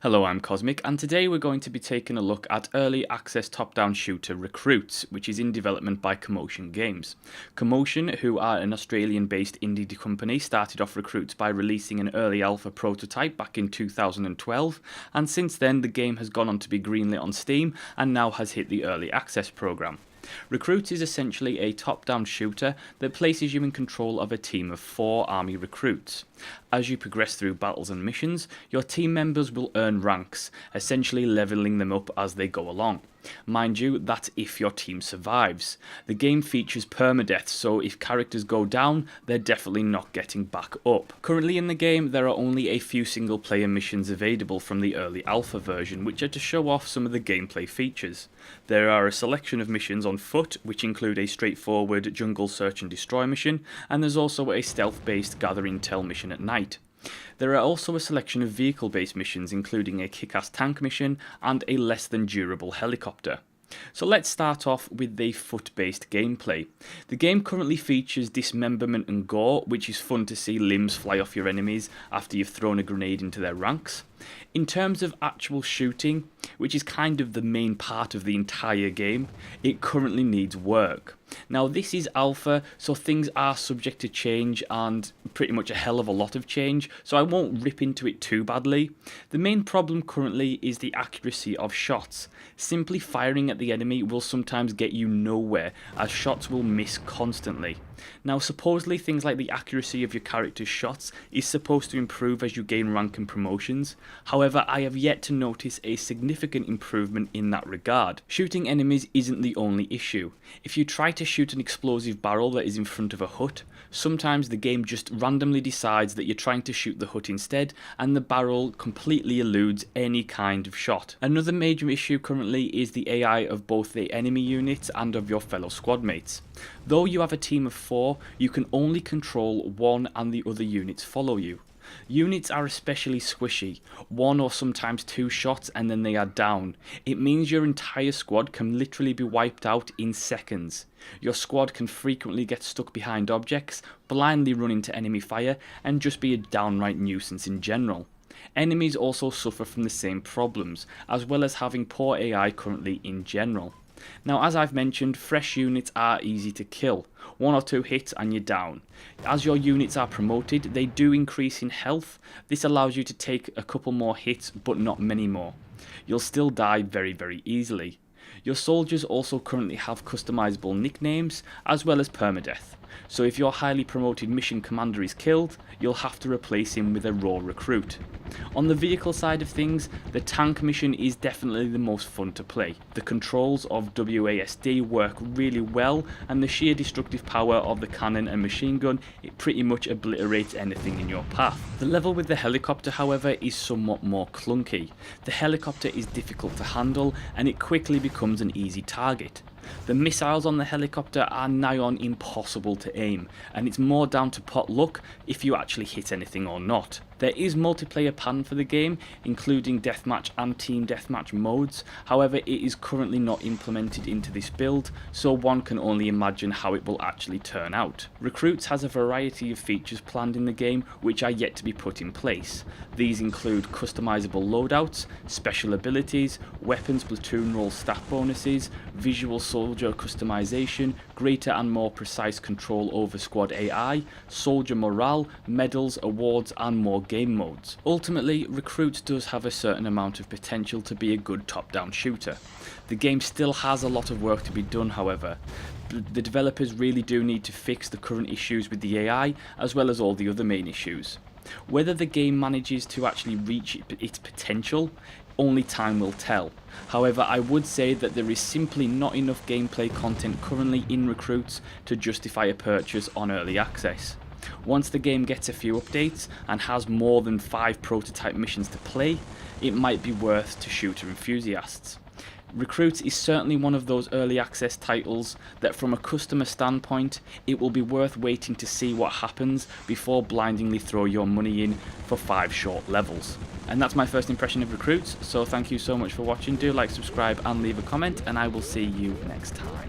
Hello, I'm Cosmic, and today we're going to be taking a look at early access top-down shooter Recruits, which is in development by Commotion games. Commotion, who are an Australian-based indie company, started off Recruits by releasing an early alpha prototype back in 2012, and since then the game has gone on to be greenlit on Steam and now has hit the early access program. Recruits is essentially a top-down shooter that places you in control of a team of 4 army recruits. As you progress through battles and missions, your team members will earn ranks, essentially levelling them up as they go along. Mind you, that's if your team survives. The game features permadeath, so if characters go down, they're definitely not getting back up. Currently in the game, there are only a few single player missions available from the early alpha version, which are to show off some of the gameplay features. There are a selection of missions on foot, which include a straightforward jungle search and destroy mission, and there's also a stealth-based gather intel mission at night. There are also a selection of vehicle-based missions, including a kick-ass tank mission and a less than durable helicopter. So let's start off with the foot-based gameplay. The game currently features dismemberment and gore, which is fun to see limbs fly off your enemies after you've thrown a grenade into their ranks. In terms of actual shooting, which is kind of the main part of the entire game, it currently needs work. Now this is alpha, so things are subject to change and pretty much a hell of a lot of change, so I won't rip into it too badly. The main problem currently is the accuracy of shots. Simply firing at the enemy will sometimes get you nowhere, as shots will miss constantly. Now supposedly things like the accuracy of your character's shots is supposed to improve as you gain rank and promotions. However, I have yet to notice a significant improvement in that regard. Shooting enemies isn't the only issue. If you try to shoot an explosive barrel that is in front of a hut, sometimes the game just randomly decides that you're trying to shoot the hut instead, and the barrel completely eludes any kind of shot. Another major issue currently is the AI of both the enemy units and of your fellow squad mates. Though you have a team of 4, you can only control one and the other units follow you. Units are especially squishy, 1 or sometimes 2 shots and then they are down. It means your entire squad can literally be wiped out in seconds. Your squad can frequently get stuck behind objects, blindly run into enemy fire, and just be a downright nuisance in general. Enemies also suffer from the same problems, as well as having poor AI currently in general. Now, as I've mentioned, fresh units are easy to kill. 1 or 2 hits and you're down. As your units are promoted, they do increase in health. This allows you to take a couple more hits, but not many more. You'll still die very easily. Your soldiers also currently have customizable nicknames, as well as permadeath. So if your highly promoted mission commander is killed, you'll have to replace him with a raw recruit. On the vehicle side of things, the tank mission is definitely the most fun to play. The controls of WASD work really well, and the sheer destructive power of the cannon and machine gun, it pretty much obliterates anything in your path. The level with the helicopter, however, is somewhat more clunky. The helicopter is difficult to handle, and it quickly becomes an easy target. The missiles on the helicopter are nigh on impossible to aim, and it's more down to pot luck if you actually hit anything or not. There is multiplayer planned for the game, including deathmatch and team deathmatch modes. However, it is currently not implemented into this build, so one can only imagine how it will actually turn out. Recruits has a variety of features planned in the game which are yet to be put in place. These include customizable loadouts, special abilities, weapons platoon role stat bonuses, visual soldier customization, greater and more precise control over squad AI, soldier morale, medals, awards, and more game modes. Ultimately, Recruits does have a certain amount of potential to be a good top-down shooter. The game still has a lot of work to be done, however. The developers really do need to fix the current issues with the AI, as well as all the other main issues. Whether the game manages to actually reach its potential, only time will tell. However, I would say that there is simply not enough gameplay content currently in Recruits to justify a purchase on early access. Once the game gets a few updates and has more than 5 prototype missions to play, it might be worth to shooter enthusiasts. Recruits is certainly one of those early access titles that from a customer standpoint, it will be worth waiting to see what happens before blindly throw your money in for 5 short levels. And that's my first impression of Recruits, so thank you so much for watching. Do like, subscribe and leave a comment, and I will see you next time.